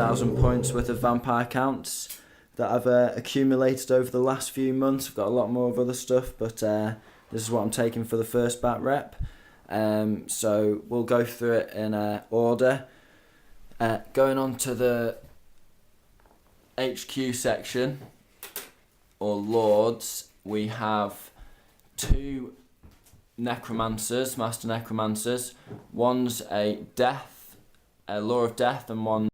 3,000 points worth of vampire counts that I've accumulated over the last few months. I've got a lot more of other stuff, but this is what I'm taking for the first batrep. So we'll go through it in order. Going on to the HQ section, or Lords, we have 2 necromancers, master necromancers. One's a law of death, and one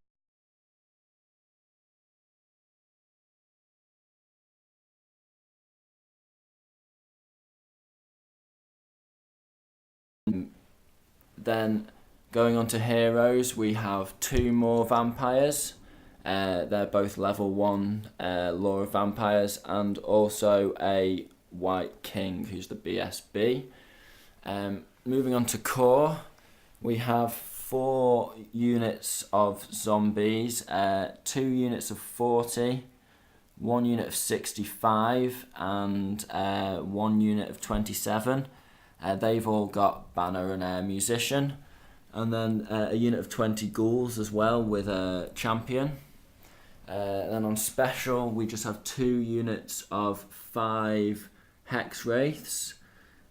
then going on to heroes, we have 2 more vampires. They're both level 1 law of vampires, and also a white king who's the BSB. Moving on to core, we have 4 units of zombies, 2 units of 40, 1 unit of 65, and 1 unit of 27. They've all got banner and musician, and then a unit of 20 ghouls as well with a champion. Then on special, we just have 2 units of 5 hex wraiths,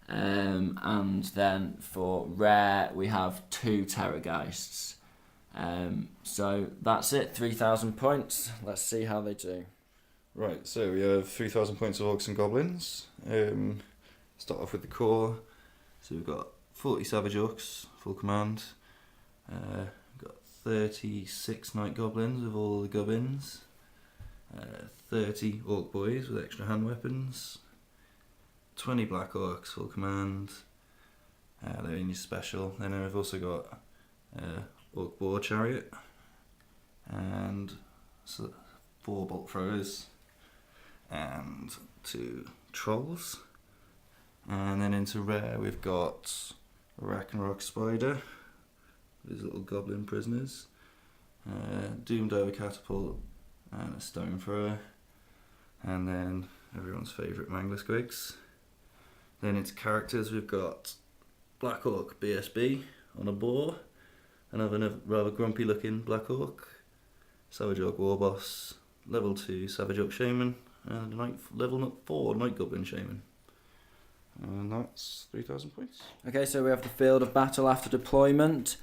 and then for rare we have 2 terrorgeists. So that's it, 3,000 points. Let's see how they do. Right, so we have 3,000 points of Orcs and Goblins. Start off with the core. So we've got 40 Savage Orcs, full command. We've got 36 Night Goblins with all the gubbins. 30 Orc Boys with extra hand weapons. 20 Black Orcs, full command. They're in your special. Then I've also got Orc Boar Chariot. And 4 Bolt Throwers. And 2 Trolls. And then into rare we've got a Ragnarok Spider with his little goblin prisoners, Doomed Over Catapult, and a Stone Thrower, and then everyone's favourite Mangler Squigs. Then into characters we've got Black Orc BSB on a boar, another rather grumpy looking Black Orc, Savage Orc Warboss, level 2 Savage Orc Shaman, and a level 4 Night Goblin Shaman. And that's 3,000 points. Okay, so we have the field of battle after deployment.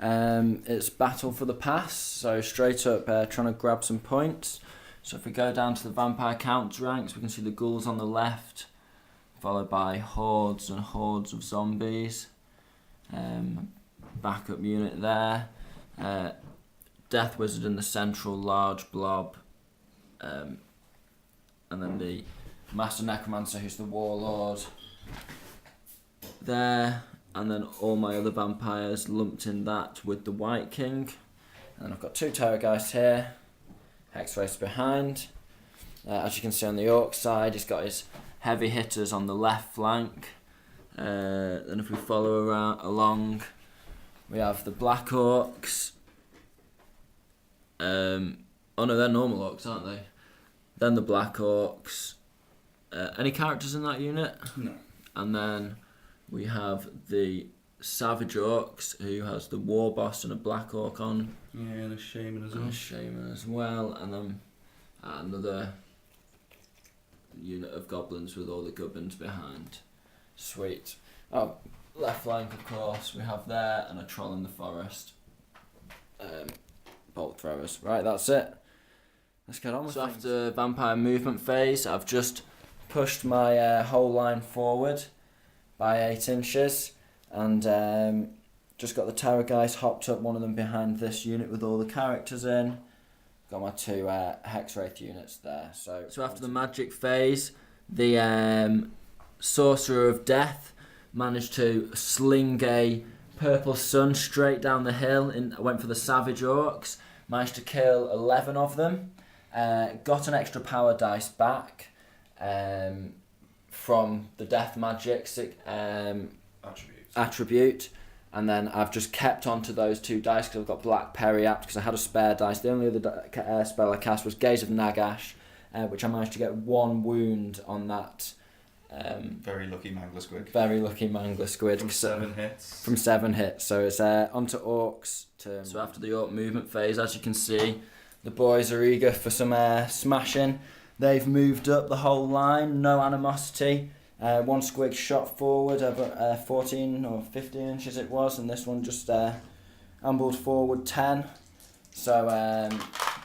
It's battle for the pass, so straight up trying to grab some points. So if we go down to the vampire count ranks, we can see the ghouls on the left, followed by hordes and hordes of zombies. Backup unit there. Death Wizard in the central large blob. And then the Master Necromancer, who's the Warlord, there, and then all my other vampires lumped in that with the White King. And then I've got 2 Terrorgeists here, Hex Wraiths behind. As you can see on the Orc side, he's got his heavy hitters on the left flank. Then if we follow along, we have the Black Orcs. Oh no, they're normal Orcs, aren't they? Then the Black Orcs. Any characters in that unit? No. And then we have the Savage Orcs, who has the War Boss and a Black Orc on. Yeah, and a Shaman as well. And a Shaman as well. And then another unit of Goblins with all the gubbins behind. Sweet. Oh, left flank, of course, we have there, and a Troll in the Forest. Bolt Throwers. Right, that's it. Let's get on with things. So after Vampire Movement phase, I've just pushed my whole line forward by 8 inches, and just got the Terrorgeist hopped up, one of them behind this unit with all the characters in. Got my 2 Hex Wraith units there. So after the magic phase, the Sorcerer of Death managed to sling a purple sun straight down the hill. I went for the Savage Orcs, managed to kill 11 of them, got an extra power dice back from the death magic attribute, and then I've just kept onto those 2 dice because I've got Black Periapt because I had a spare dice. The only other spell I cast was Gaze of Nagash, which I managed to get 1 wound on that. Very lucky Mangler Squid. Very lucky Mangler Squid. From 7 hits. From 7 hits. So it's onto Orcs turn. So after the Orc movement phase, as you can see, the boys are eager for some smashing. They've moved up the whole line, no animosity. One squig shot forward over 14 or 15 inches it was, and this one just ambled forward 10. So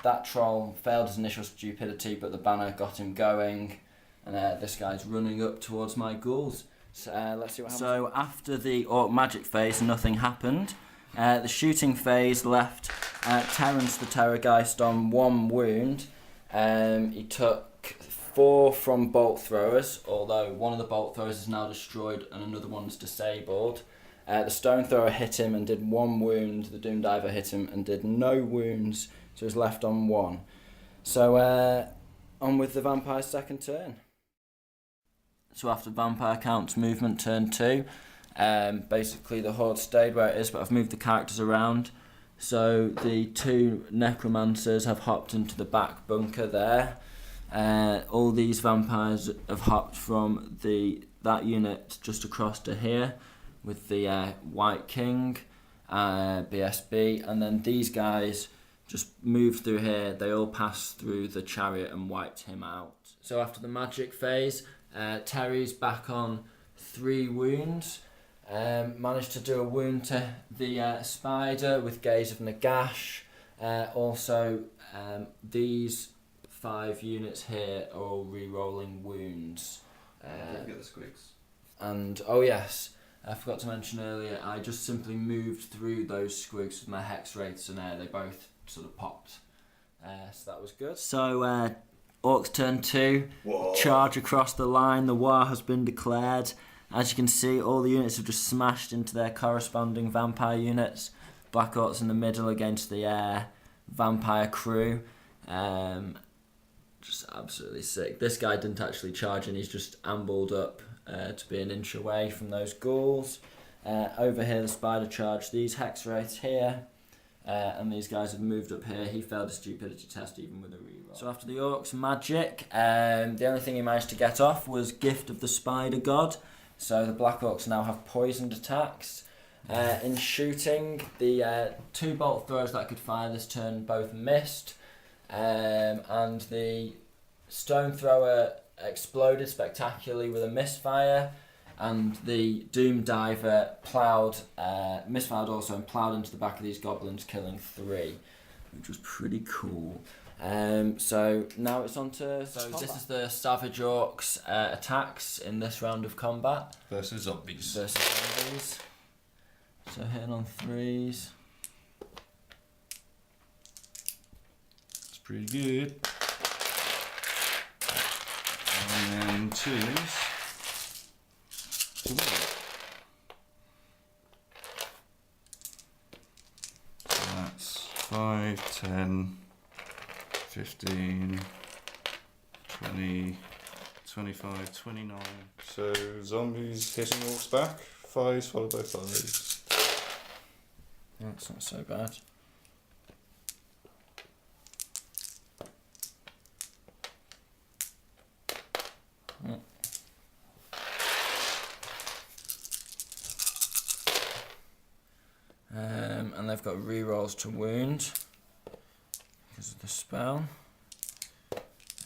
that troll failed his initial stupidity, but the banner got him going, and this guy's running up towards my ghouls. So let's see what happens. So after the orc magic phase, nothing happened. The shooting phase left Terrence the Terrorgeist on 1 wound. He took 4 from bolt throwers, although one of the bolt throwers is now destroyed and another one's disabled. The stone thrower hit him and did 1 wound. The doom diver hit him and did no wounds, so he's left on 1. So on with the vampire's second turn. So after vampire counts movement turn 2, basically the horde stayed where it is, but I've moved the characters around. So the 2 necromancers have hopped into the back bunker there. All these vampires have hopped from that unit just across to here with the White King, BSB, and then these guys just moved through here. They all passed through the chariot and wiped him out. So after the magic phase, Terry's back on 3 wounds. Managed to do a wound to the spider with Gaze of Nagash. Also, these 5 units here are all re-rolling wounds. Don't forget the squigs. And, oh yes, I forgot to mention earlier, I just simply moved through those squigs with my hex wraiths and they both sort of popped. So that was good. So, Orcs turn 2, Whoa. Charge across the line, the war has been declared. As you can see, all the units have just smashed into their corresponding vampire units. Black Orcs in the middle against the vampire crew. Just absolutely sick. This guy didn't actually charge in, he's just ambled up to be an inch away from those ghouls. Over here the spider charged these hex wraiths here. And these guys have moved up here. He failed a stupidity test even with a reroll. So after the Orcs magic, the only thing he managed to get off was Gift of the Spider God. So the Black Orcs now have poisoned attacks. In shooting, the 2 bolt throwers that could fire this turn both missed. And the stone thrower exploded spectacularly with a misfire. And the Doom Diver misfired also and ploughed into the back of these goblins, killing 3, which was pretty cool. So now it's on to combat. This is the Savage Orcs attacks in this round of combat. Versus zombies. So hitting on 3s. It's pretty good. And then 2s. So that's 5, 10, 15, 20, 25, 29. So zombies hitting orcs back, 5s followed by 5s. That's not so bad. And they've got rerolls to wound because of the spell.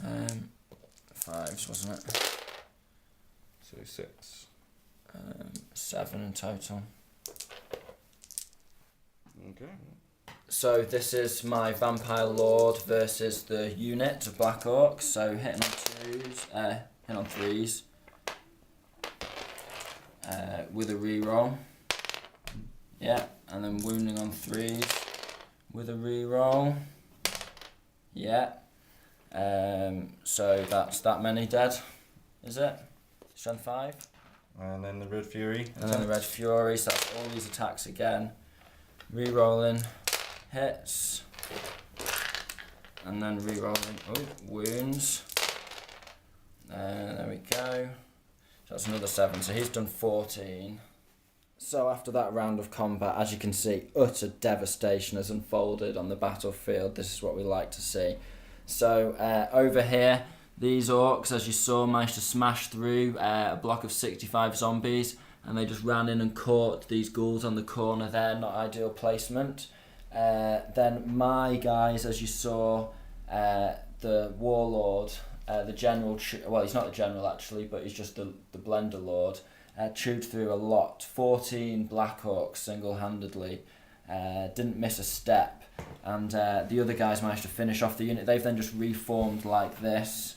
5s, wasn't it? So 6. 7 in total. Okay. So this is my Vampire Lord versus the unit of Black Orcs. So hitting on 3s with a reroll. Yeah, and then wounding on 3s with a reroll. Yeah. So that's that many dead, is it? Strength 5. And then the Red Fury. And then the Red Fury, so that's all these attacks again. Rerolling hits. And then rerolling wounds. There we go. So that's another 7, so he's done 14. So after that round of combat, as you can see, utter devastation has unfolded on the battlefield. This is what we like to see. So over here, these orcs, as you saw, managed to smash through a block of 65 zombies, and they just ran in and caught these ghouls on the corner there. Not ideal placement. Then my guys, as you saw, the warlord, the general, well, he's not the general actually, but he's just the blender lord, chewed through a lot. 14 Black Orcs single-handedly, didn't miss a step, and the other guys managed to finish off the unit. They've then just reformed like this,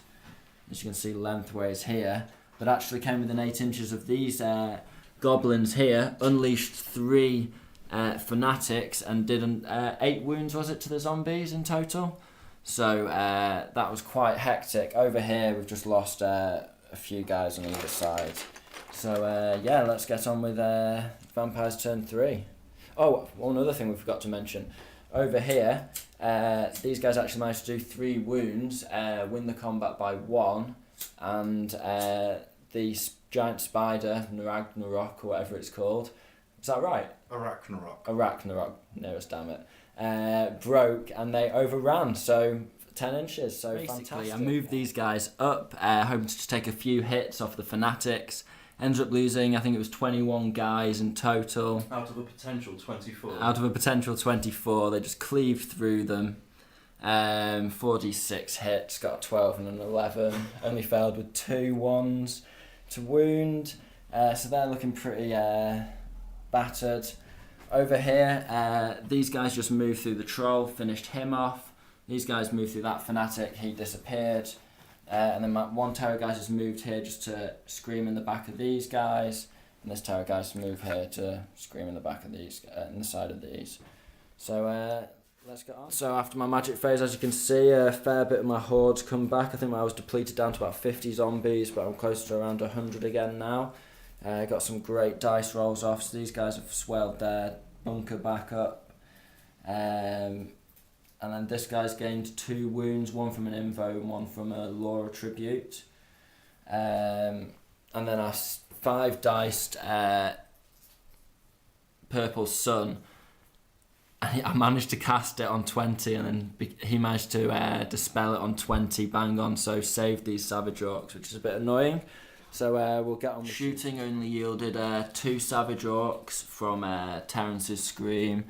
as you can see lengthways here, but actually came within 8 inches of these goblins here, unleashed 3 fanatics and did 8 wounds, was it, to the zombies in total? So that was quite hectic. Over here we've just lost a few guys on either side. So yeah, let's get on with Vampires Turn 3. Oh, one other thing we forgot to mention. Over here, these guys actually managed to do 3 wounds, win the combat by 1, and the giant spider, Ragnarok or whatever it's called, is that right? Arachnarok, nearest, damn it. Broke and they overran, so 10 inches, so basically, fantastic. I moved these guys up, hoping to take a few hits off the fanatics. Ended up losing, I think it was 21 guys in total. Out of a potential 24. Out of a potential 24, they just cleaved through them. 4d6 hits, got a 12 and an 11. Only failed with 2 ones to wound. So they're looking pretty battered. Over here, these guys just moved through the troll, finished him off. These guys moved through that fanatic, he disappeared. And then one terror guy just moved here just to scream in the back of these guys, and this terror guy's moved here to scream in the back of these, in the side of these. So let's get on. So after my magic phase, as you can see, a fair bit of my hordes come back. I think I was depleted down to about 50 zombies, but I'm close to around 100 again now. Got some great dice rolls off, so these guys have swelled their bunker back up. And then this guy's gained 2 wounds, one from an invo and one from a lore attribute. And then our 5-diced purple sun, I managed to cast it on 20, and then he managed to dispel it on 20, bang on, so saved these savage orcs, which is a bit annoying. So we'll get on with shooting. Only yielded 2 savage orcs from Terrence's Scream.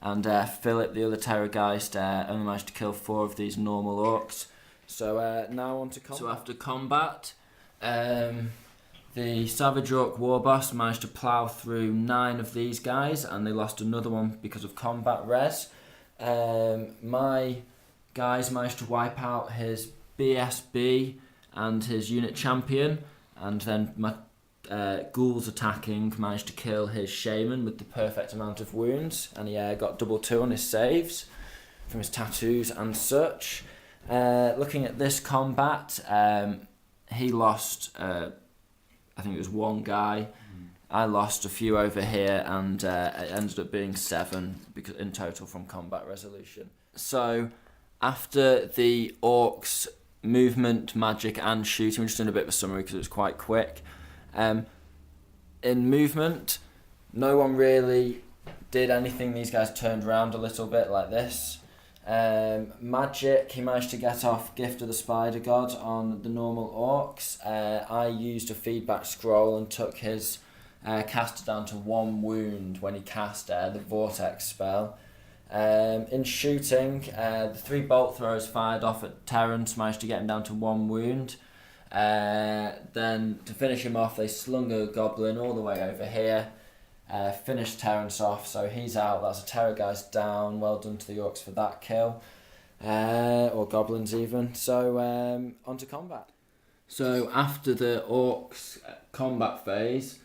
And Philip, the other Terrorgeist, only managed to kill 4 of these normal orcs. So now on to combat. So after combat, the Savage Orc Warboss managed to plough through 9 of these guys, and they lost another one because of combat res. My guys managed to wipe out his BSB and his unit champion, and then my ghouls attacking managed to kill his shaman with the perfect amount of wounds, and he got double 2 on his saves from his tattoos and such. Looking at this combat, he lost I think it was 1 guy. I lost a few over here, and it ended up being 7 because in total from combat resolution. So after the orcs movement, magic and shooting, we're just doing a bit of a summary because it was quite quick. In movement, no one really did anything. These guys turned around a little bit like this. Magic, he managed to get off Gift of the Spider God on the normal orcs. I used a feedback scroll and took his caster down to 1 wound when he cast the Vortex spell. In shooting, the 3 bolt throws fired off at Terrence managed to get him down to 1 wound. Then to finish him off, they slung a goblin all the way over here, finished Terrence off, so he's out. That's a Terrorgeist down. Well done to the orcs for that kill, or goblins even. So on to combat. So after the orcs combat phase,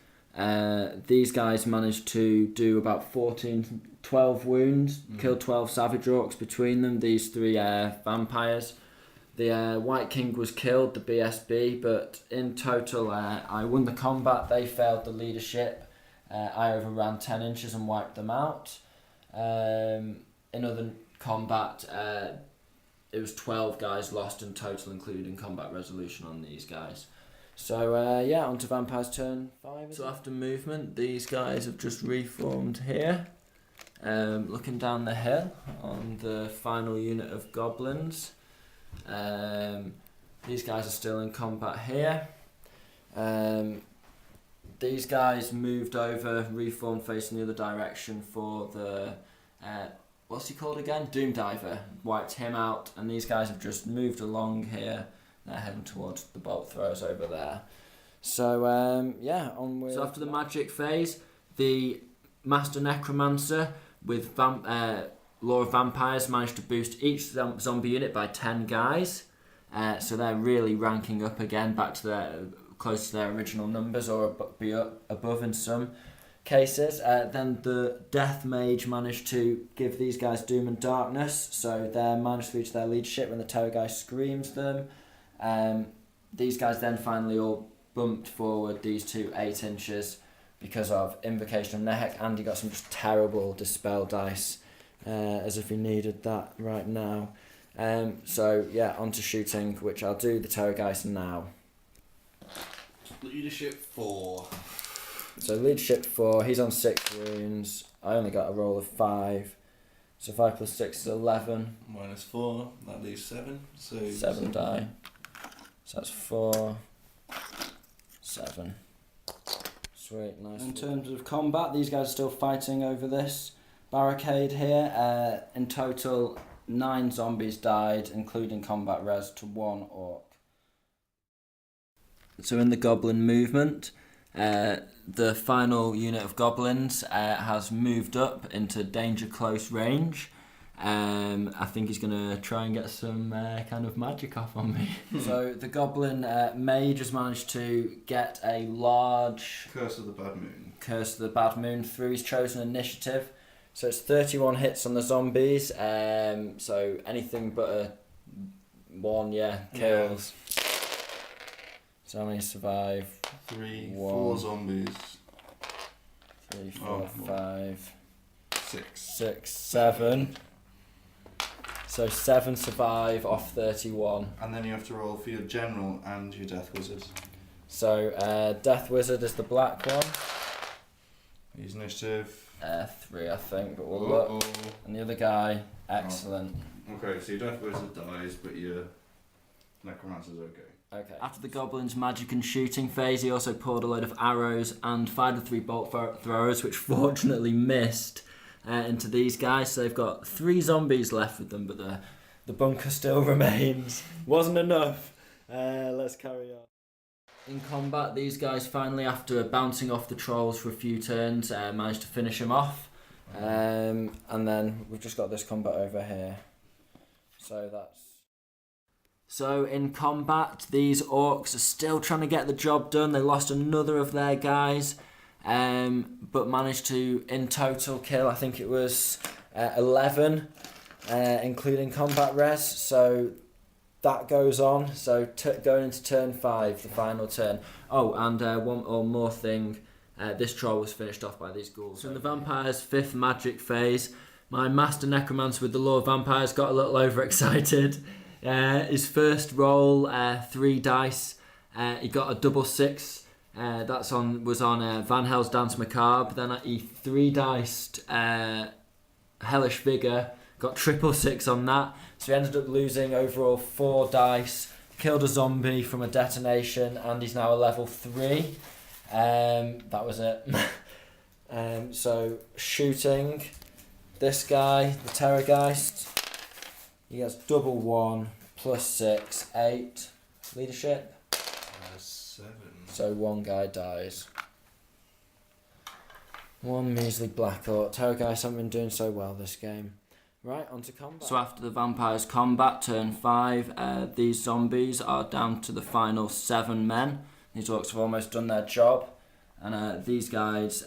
these guys managed to do about 12 wounds, killed 12 savage orcs between them, these 3 vampires. The White King was killed, the BSB, but in total I won the combat. They failed the leadership. I overran 10 inches and wiped them out. In other combat, it was 12 guys lost in total, including combat resolution on these guys. So yeah, on to Vampire's turn 5. So after movement, these guys have just reformed here. Looking down the hill on the final unit of goblins. These guys are still in combat here. These guys moved over, reformed facing the other direction for the what's he called again? Doom Diver. Wiped him out, and these guys have just moved along here. They're heading towards the bolt throwers over there. So, yeah, on with... So after the magic phase, the Master Necromancer with Law of Vampires managed to boost each zombie unit by 10 guys. So they're really ranking up again, back to their close to their original numbers, or be up above in some cases. Then the Death Mage managed to give these guys Doom and Darkness, so they're -3 to their leadership when the Terror guy screams them. These guys then finally all bumped forward these two 8 inches because of Invocation of Nehek, and he got some just terrible Dispel dice, as if he needed that right now. So yeah, on to shooting, which I'll do the Terror guys now. Leadership 4. So leadership 4, he's on 6 wounds. I only got a roll of 5. So 5 plus 6 is 11. -4, that leaves 7. So 7 die. So that's 4, 7. Sweet, nice. In terms of combat, these guys are still fighting over this barricade here. In total, 9 zombies died, including combat res to 1 orc. So in the goblin movement, the final unit of goblins has moved up into danger close range. I think he's going to try and get some kind of magic off on me. So the goblin mage has managed to get a large... Curse of the Bad Moon. Curse of the Bad Moon through his chosen initiative. So it's 31 hits on the zombies. So anything but a 1, kills. Yeah. So how many survive? 3, 1, 4 zombies. 3, 4, 5, 6, 7. So 7 survive off 31. And then you have to roll for your general and your death wizard. So death wizard is the black one. His initiative 3, I think, but we'll look. And the other guy, excellent. Oh. Okay, so your death wizard dies, but your necromancer's okay. Okay. After the goblin's magic and shooting phase, he also poured a load of arrows and fired the 3 bolt throwers, which fortunately missed into these guys. So they've got 3 zombies left with them, but the bunker still remains. Wasn't enough. Let's carry on. In combat, these guys finally, after bouncing off the trolls for a few turns, managed to finish them off. And then we've just got this combat over here. So in combat, these orcs are still trying to get the job done. They lost another of their guys, but managed to, in total, kill, I think it was 11, including combat res. So that goes on. So going into turn 5, the final turn. Oh, and one more thing. This troll was finished off by these ghouls. So in the vampire's 5th magic phase, my master necromancer with the Law of Vampires got a little overexcited. His first roll, 3 dice. He got a double 6. Was on Van Hel's Dance Macabre. Then he 3-diced Hellish Vigor. Got triple 6 on that. So he ended up losing overall 4 dice. Killed a zombie from a detonation, and he's now a level 3. That was it. So shooting. This guy, the Terrorgeist. He gets double 1 plus 6, 8 leadership. 7. So 1 guy dies. 1 measly black orc. Terrorgeist haven't been doing so well this game. Right, on to combat. So after the vampire's combat, turn 5, these zombies are down to the final 7 men. These orcs have almost done their job, and these guys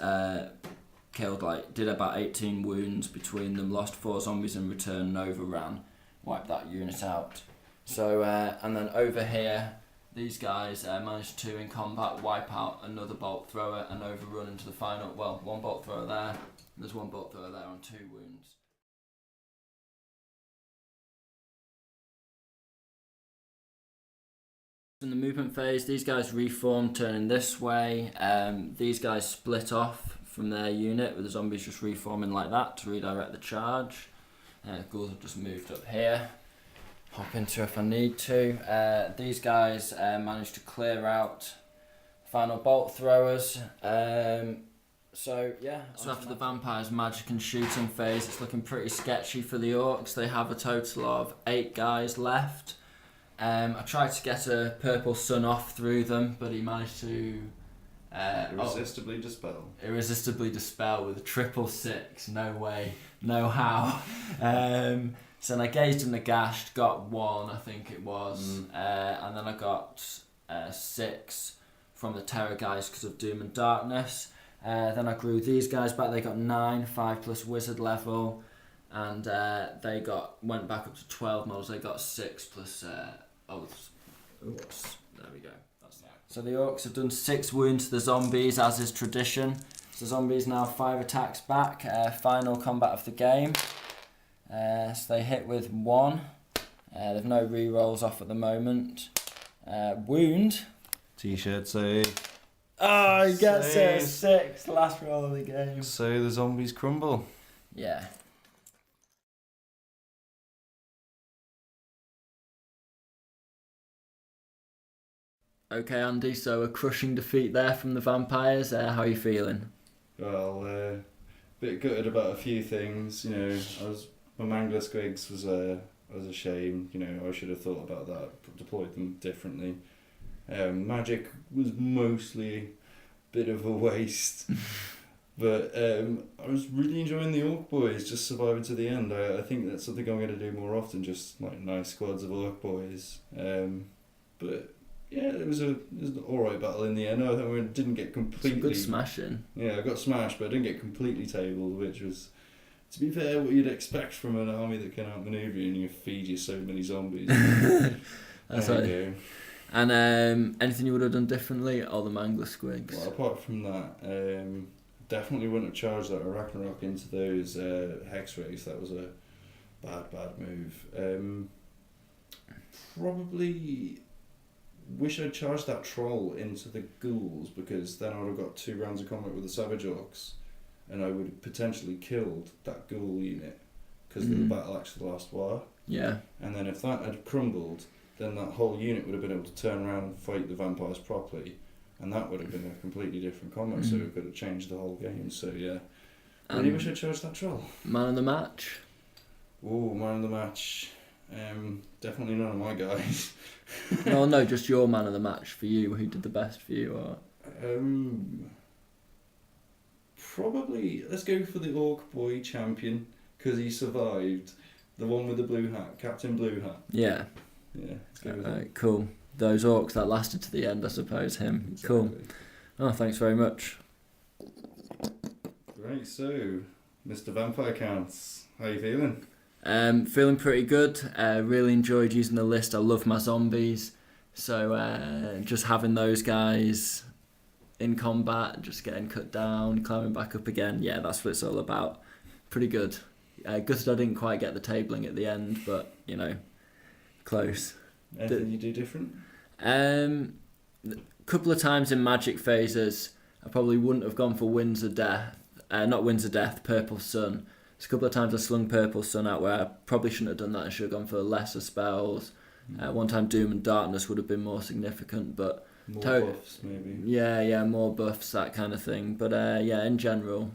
did about 18 wounds between them, lost 4 zombies in return, and overran. Wipe that unit out. So, and then over here, these guys managed to, in combat, wipe out another bolt thrower and overrun into the final. Well, 1 bolt thrower there. There's 1 bolt thrower there on 2 wounds. In the movement phase, these guys reformed, turning this way. These guys split off from their unit, with the zombies just reforming like that to redirect the charge. Ghouls have just moved up here. Hop into if I need to. These guys managed to clear out final bolt throwers. So after the vampires' magic and shooting phase, it's looking pretty sketchy for the orcs. They have a total of 8 guys left. I tried to get a purple sun off through them, but he managed to irresistibly dispel. Irresistibly dispel with a 666. No way, no how. So then I gazed in the gashed, got 1, I think it was, and then I got 6 from the terror guys because of Doom and Darkness. Then I grew these guys back. They got 9, 5 plus wizard level, and they went back up to 12 models. They got 6 plus oaths. There we go. That's that. So the orcs have done 6 wounds to the zombies, as is tradition. So the zombies now 5 attacks back. Final combat of the game. So they hit with 1. They've no re-rolls off at the moment. Wound. T-shirt save. Oh, he gets it. 6. Last roll of the game. So the zombies crumble. Yeah. Okay, Andy, so a crushing defeat there from the vampires. How are you feeling? Well, a bit gutted about a few things. My Mangler Squigs was a shame. I should have thought about that, deployed them differently. Magic was mostly a bit of a waste. But I was really enjoying the Orc boys, just surviving to the end. I think that's something I'm going to do more often, just like nice squads of Orc boys. But yeah, it was an alright battle in the end. I didn't get completely... Some good smashing. Yeah, I got smashed, but I didn't get completely tabled, which was, to be fair, what you'd expect from an army that can outmaneuver you and you feed you so many zombies. That's right. And anything you would have done differently at all the Mangler Squigs? Well, apart from that, definitely wouldn't have charged that Ragnarok into those Hex Rays. That was a bad move. Probably wish I'd charged that Troll into the Ghouls, because then I would have got 2 rounds of combat with the Savage Orcs, and I would have potentially killed that Ghoul unit, because the battle actually last while. Yeah. And then if that had crumbled, then that whole unit would have been able to turn around and fight the vampires properly, and that would have been a completely different combat, so it could have changed the whole game. So yeah, I really wish I'd charged that Troll. Man of the match? Oh, man of the match. Definitely none of my guys. No, just your man of the match for you. Who did the best for you? Or probably let's go for the Orc boy champion, because he survived. The one with the blue hat, Captain Blue Hat. Yeah. Yeah. Let's go with him. Cool. Those orcs that lasted to the end, I suppose. Him. Exactly. Cool. Oh, thanks very much. Right. So, Mr. Vampire Counts, how you feeling? Feeling pretty good. Really enjoyed using the list. I love my zombies, so just having those guys in combat, just getting cut down, climbing back up again. Yeah, that's what it's all about. Pretty good. Gutted I didn't quite get the tabling at the end, but close. Anything you do different? A couple of times in magic phases, I probably wouldn't have gone for Winds of Death. Not Winds of Death, Purple Sun. There's a couple of times I slung Purple Sun out where I probably shouldn't have done that. I should have gone for lesser spells. One time Doom and Darkness would have been more significant, but more buffs maybe. Yeah, more buffs, that kind of thing. But in general,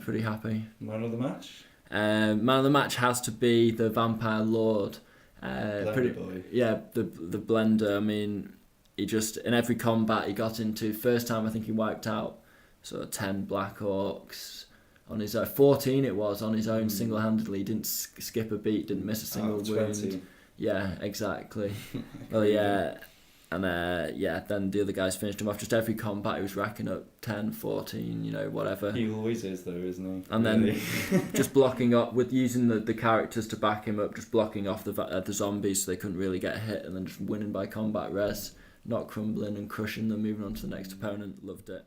pretty happy. Man of the match? Man of the match has to be the Vampire Lord. Blender boy. Yeah, the Blender. I mean, he just in every combat he got into. First time I think he wiped out sort of 10 Black Orcs on his own. 14 it was on his own single-handedly. He didn't skip a beat, didn't miss a single wound. 20. Yeah, exactly. Well, yeah. And then the other guys finished him off. Just every combat he was racking up 10, 14, whatever. He always is though, isn't he? And then just blocking up, with using the characters to back him up, just blocking off the zombies so they couldn't really get hit, and then just winning by combat res, not crumbling and crushing them, moving on to the next opponent. Loved it.